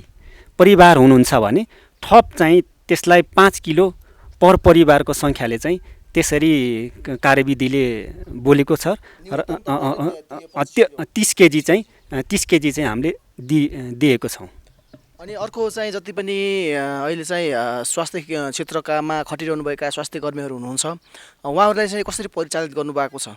परिवार हुनुहुन्छ भने थप चाहिँ त्यसलाई 5 किलो पर परिवारको सङ्ख्याले चाहिँ त्यसरी कार्यविधिले बोलेको छ र 30 केजी चाहिँ हामीले दिएको छौँ। अनि अर्को चाहिँ जति पनि अहिले चाहिँ स्वास्थ्य क्षेत्रकामा खटिरहनुभएका स्वास्थ्य कर्मीहरू हुनुहुन्छ, उहाँहरूलाई चाहिँ कसरी परिचालित गर्नुभएको छ?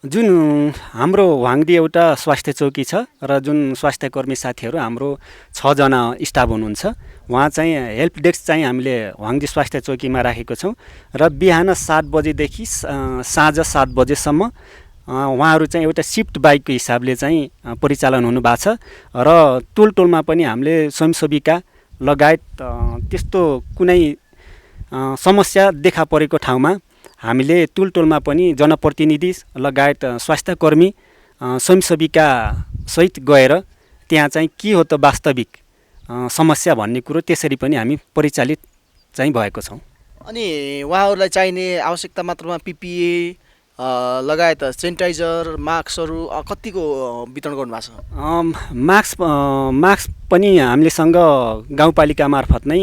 जुन हाम्रो वाङदी एउटा स्वास्थ्य चौकी छ र जुन स्वास्थ्य कर्मी साथीहरू हाम्रो 6 जना स्टाफ हुनुहुन्छ, उहाँ चाहिँ हेल्प डेस्क चाहिँ हामीले वाङदी स्वास्थ्य चौकीमा राखेको छौँ र बिहान 7 बजेदेखि साँझ 7 बजेसम्म उहाँहरू चाहिँ एउटा सिफ्ट बाइकको हिसाबले चाहिँ परिचालन हुनुभएको छ र टोलमा पनि हामीले स्वयंसेविका लगायत त्यस्तो कुनै समस्या देखा परेको ठाउँमा हामीले टोलमा पनि जनप्रतिनिधि लगायत स्वास्थ्यकर्मी स्वयंसेविका सहित गएर त्यहाँ चाहिँ के हो त वास्तविक समस्या भन्ने कुरो त्यसरी पनि हामी परिचालित चाहिँ भएको छौँ। अनि उहाँहरूलाई चाहिने आवश्यकता मात्रामा PPE लगायत सेनिटाइजर मास्कहरू कतिको वितरण गर्नुभएको छ? मास्क पनि हामीलेसँग गाउँपालिका मार्फत नै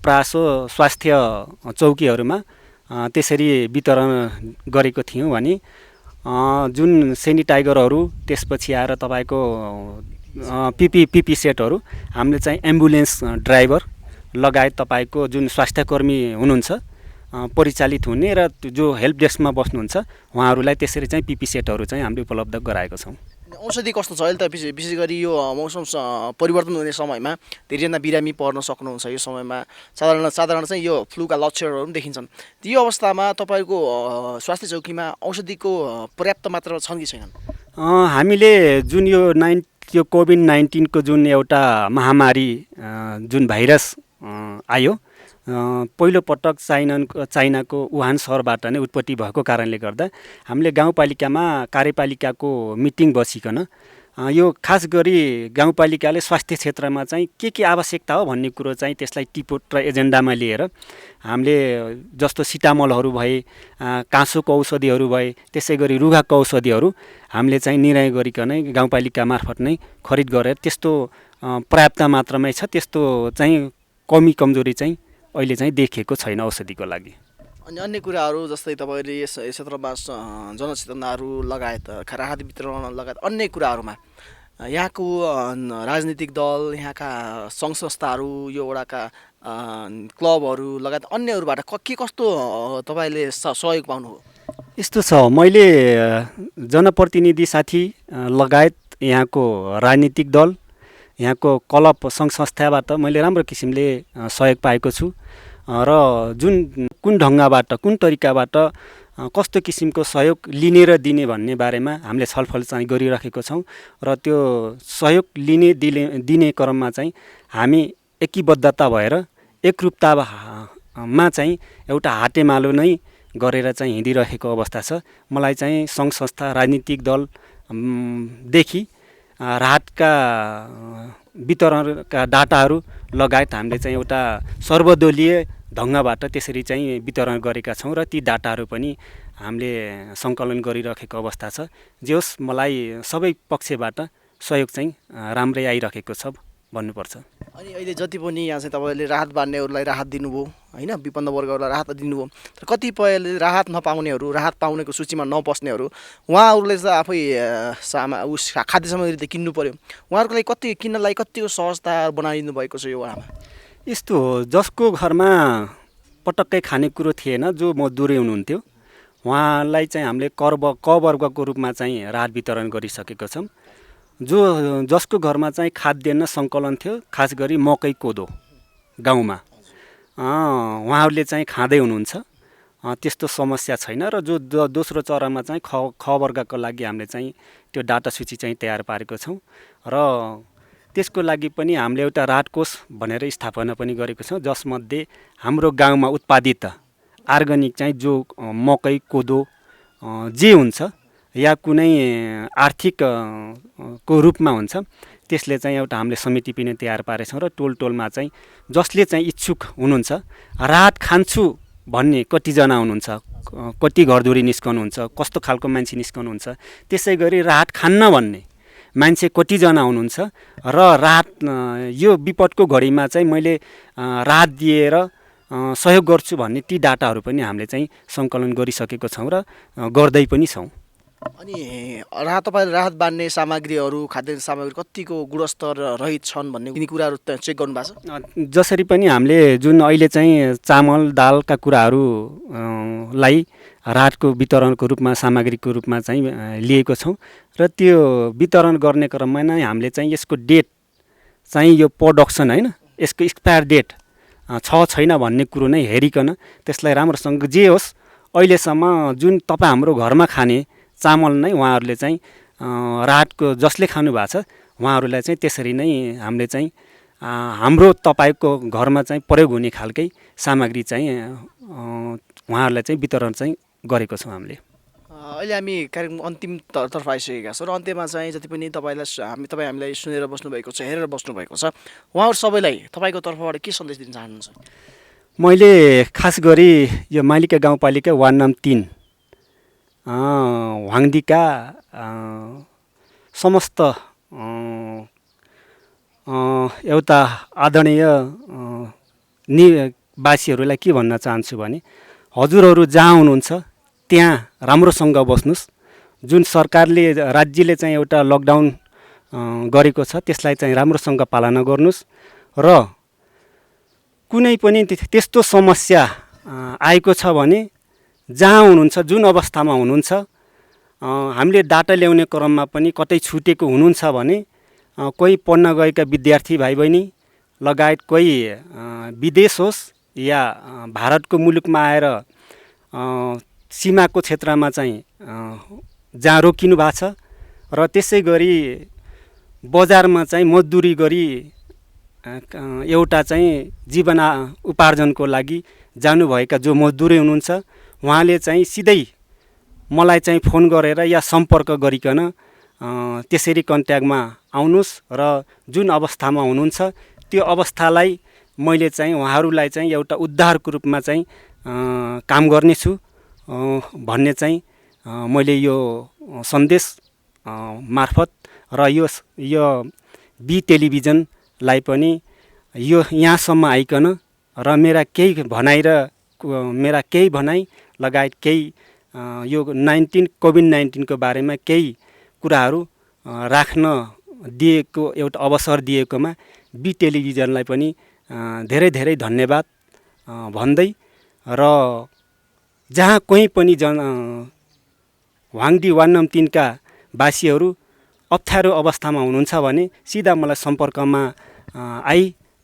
प्रायः स्वास्थ्य चौकीहरूमा त्यसरी वितरण गरेको थियौँ भने जुन सेनिटाइजरहरू त्यसपछि आएर तपाईँको PP सेटहरू हामीले चाहिँ एम्बुलेन्स ड्राइभर लगायत तपाईँको जुन स्वास्थ्यकर्मी हुनुहुन्छ परिचालित हुने र जो हेल्प डेस्कमा बस्नुहुन्छ उहाँहरूलाई त्यसरी चाहिँ PP सेटहरू चाहिँ हामीले उपलब्ध गराएको छौँ। औषधि कस्तो छ अहिले त? विशेष गरी यो मौसम परिवर्तन हुने समयमा धेरैजना बिरामी पर्न सक्नुहुन्छ। यो समयमा साधारण चाहिँ यो फ्लूका लक्षणहरू पनि देखिन्छन्। यो अवस्थामा तपाईँको स्वास्थ्य चौकीमा औषधिको पर्याप्त मात्रा छन् कि छैनन्? हामीले जुन यो कोभिड-19 को जुन एउटा महामारी जुन भाइरस आयो पहिलो पटक चाइनाको वुहान सहरबाट नै उत्पत्ति भएको कारणले गर्दा हामीले गाउँपालिकामा कार्यपालिकाको मिटिङ बसिकन यो खास गरी गाउँपालिकाले स्वास्थ्य क्षेत्रमा चाहिँ के आवश्यकता हो भन्ने कुरो चाहिँ त्यसलाई टिपोट र एजेन्डामा लिएर हामीले जस्तो सिटामलहरू भए, काँसोको औषधिहरू भए, त्यसै गरी रुघाको औषधिहरू हामीले चाहिँ निर्णय गरिकन गाउँपालिका मार्फत नै खरिद गरेर त्यस्तो पर्याप्त मात्रामै छ। त्यस्तो चाहिँ कमी कमजोरी चाहिँ अहिले चाहिँ देखिएको छैन औषधिको लागि। अनि अन्य कुराहरू जस्तै तपाईँले यस क्षेत्रमा जनचेतनाहरू लगायत राहत वितरण लगायत अन्य कुराहरूमा यहाँको राजनीतिक दल, यहाँका सङ्घ संस्थाहरू, यो वडाका क्लबहरू लगायत अन्यहरूबाट के कस्तो तपाईँले सहयोग पाउनु हो? यस्तो छ, मैले जनप्रतिनिधि साथी लगायत यहाँको राजनीतिक दल, यहाँको क्लब सङ्घ संस्थाबाट मैले राम्रो किसिमले सहयोग पाएको छु र कुन ढङ्गबाट कुन तरिकाबाट कस्तो किसिमको सहयोग लिने र दिने भन्ने बारेमा हामीले छलफल चाहिँ गरिराखेको छौँ र त्यो सहयोग दिने क्रममा चाहिँ हामी एकीबद्धता भएर एकरूपतामा चाहिँ एउटा हाटेमालो नै गरेर चाहिँ हिँडिरहेको अवस्था छ। मलाई चाहिँ सङ्घ संस्था, राजनीतिक दलदेखि राहतका वितरणका डाटाहरू लगायत हामीले चाहिँ एउटा सर्वदलीय ढङ्गबाट त्यसरी चाहिँ वितरण गरेका छौँ र ती डाटाहरू पनि हामीले सङ्कलन गरिरहेको अवस्था छ। जे होस्, मलाई सबै पक्षबाट सहयोग चाहिँ राम्रै आइरहेको छ भन्नुपर्छ। अनि अहिले जति पनि यहाँ चाहिँ तपाईँले राहत बाँड्नेहरूलाई राहत दिनुभयो होइन, विपन्न वर्गहरूलाई राहत दिनुभयो, तर कतिपयले राहत नपाउनेहरू, राहत पाउनेको सूचीमा नबस्नेहरू, उहाँहरूले चाहिँ आफै खाद्य सामग्री त किन्नु पर्यो, उहाँहरूको लागि किन्नलाई कतिको सहजता बनाइदिनु भएको छ यो वडामा? यस्तो हो, जसको घरमा पटक्कै खानेकुरो थिएन, जो मजदुरी हुनुहुन्थ्यो, उहाँलाई चाहिँ हामीले क वर्गको रूपमा चाहिँ राहत वितरण गरिसकेको छौँ। जसको घरमा चाहिँ खाद्यान्न सङ्कलन थियो, खास गरी मकै कोदो गाउँमा उहाँहरूले चाहिँ खाँदै हुनुहुन्छ, त्यस्तो समस्या छैन। र जो दोस्रो चरणमा चाहिँ ख वर्गको लागि हामीले चाहिँ त्यो डाटा सूची चाहिँ तयार पारेको छौँ र त्यसको लागि पनि हामीले एउटा राहत कोष भनेर स्थापना पनि गरेको छौँ, जसमध्ये हाम्रो गाउँमा उत्पादित अर्ग्यानिक चाहिँ जो मकै कोदो जे हुन्छ या कुनै आर्थिक को रूपमा हुन्छ, त्यसले चाहिँ एउटा हामीले समिति पनि तयार पारेछौँ र टोलमा चाहिँ जसले चाहिँ इच्छुक हुनुहुन्छ, राहत खान्छु भन्ने कतिजना हुनुहुन्छ, कति घरधुरी निस्कनुहुन्छ, कस्तो खालको मान्छे निस्कनुहुन्छ, त्यसै गरी राहत खान्न भन्ने मान्छे कतिजना हुनुहुन्छ र राहत यो विपदको घडीमा चाहिँ मैले राहत दिएर सहयोग गर्छु भन्ने ती डाटाहरू पनि हामीले चाहिँ सङ्कलन गरिसकेको छौँ र गर्दै पनि छौँ। अनि तपाईँले राहत बाँड्ने सामग्रीहरू, खाद्य सामग्री कतिको गुणस्तर रहित छन् भन्ने यिनी कुराहरू चेक गर्नुभएको छ? जसरी पनि हामीले जुन अहिले चाहिँ चामल दालका कुराहरू लाई राहतको वितरणको रूपमा, सामग्रीको रूपमा चाहिँ लिएको छौँ र त्यो वितरण गर्ने क्रममा नै हामीले चाहिँ यसको डेट चाहिँ यो प्रोडक्सन होइन, यसको एक्सपायर डेट छैन भन्ने कुरो नै हेरिकन त्यसलाई राम्रोसँग जे होस् अहिलेसम्म जुन तपाईँ हाम्रो घरमा खाने चामल नै उहाँहरूले चाहिँ राहतको जसले खानु भएको छ उहाँहरूलाई चाहिँ त्यसरी नै हामीले चाहिँ हाम्रो तपाईँको घरमा चाहिँ प्रयोग हुने खालकै सामग्री चाहिँ उहाँहरूलाई चाहिँ वितरण चाहिँ गरेको छौँ हामीले। अहिले हामी कार्यक्रम अन्तिम तर्फ आइसकेका छौँ र अन्त्यमा चाहिँ जति पनि हामीलाई सुनेर बस्नुभएको छ, हेरेर बस्नुभएको छ, उहाँहरू सबैलाई तपाईँको तर्फबाट के सन्देश दिन चाहनुहुन्छ? मैले खास गरी यो मालिका गाउँपालिका वार्ड नम्बर 3 वाङदीका समस्त एउटा आदरणीय निवासीहरूलाई के भन्न चाहन्छु भने हजुरहरू जहाँ हुनुहुन्छ त्यहाँ राम्रोसँग बस्नुहोस्। जुन सरकारले राज्यले चाहिँ एउटा लकडाउन गरेको छ त्यसलाई चाहिँ राम्रोसँग पालना गर्नुहोस् र कुनै पनि त्यस्तो समस्या आएको छ भने जहाँ हुनुहुन्छ, जुन अवस्थामा हुनुहुन्छ, हामीले डाटा ल्याउने क्रममा पनि कतै छुटेको हुनुहुन्छ भने कोही पढ्न गएका विद्यार्थी भाइ बहिनी लगायत कोही विदेश होस् या भारतको मुलुकमा आएर सीमाको क्षेत्रमा चाहिँ जहाँ रोकिनु भएको छ र त्यसै गरी बजारमा चाहिँ मजदुरी गरी एउटा चाहिँ जीवन उपार्जनको लागि जानुभएका जो मजदुरै हुनुहुन्छ उहाँले चाहिँ सिधै मलाई चाहिँ फोन गरेर या सम्पर्क गरिकन त्यसरी कन्ट्याक्टमा आउनुहोस् र जुन अवस्थामा हुनुहुन्छ त्यो अवस्थालाई मैले चाहिँ उहाँहरूलाई चाहिँ एउटा उद्धारको रूपमा चाहिँ काम गर्नेछु भन्ने चाहिँ मैले यो सन्देश मार्फत र यो बी टेलिभिजनलाई पनि यो यहाँसम्म आइकन र मेरा केही भनाइ लगायत केही यो कोभिड-19 को बारेमा केही कुराहरू राख्न दिएको एउटा अवसर दिएकोमा बी टेलिभिजनलाई पनि धेरै धेरै धन्यवाद भन्दै र जहाँ कोही पनि वाङदी वार्ड नम्बर 3 का वासीहरू अप्ठ्यारो अवस्थामा हुनुहुन्छ भने सिधा मलाई सम्पर्कमा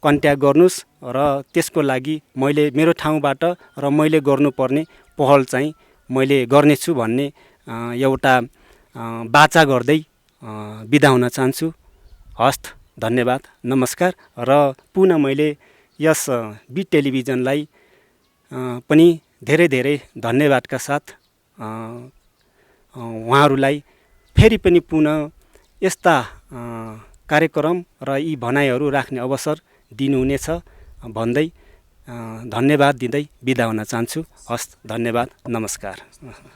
कन्ट्याक्ट गर्नुहोस् र त्यसको लागि मैले मेरो ठाउँबाट र मैले गर्नुपर्ने पहल चाहिँ मैले गर्नेछु भन्ने एउटा वाचा गर्दै बिदा हुन चाहन्छु। हस्त, धन्यवाद, नमस्कार र पुनः मैले यस बी टेलिभिजनलाई पनि धेरै धेरै धन्यवादका साथ उहाँहरूलाई फेरि पनि पुनः यस्ता कार्यक्रम र यी भनाइहरू राख्ने अवसर दिनुहुनेछ भन्दै धन्यवाद दिँदै बिदा हुन चाहन्छु। हस्त, धन्यवाद, नमस्कार।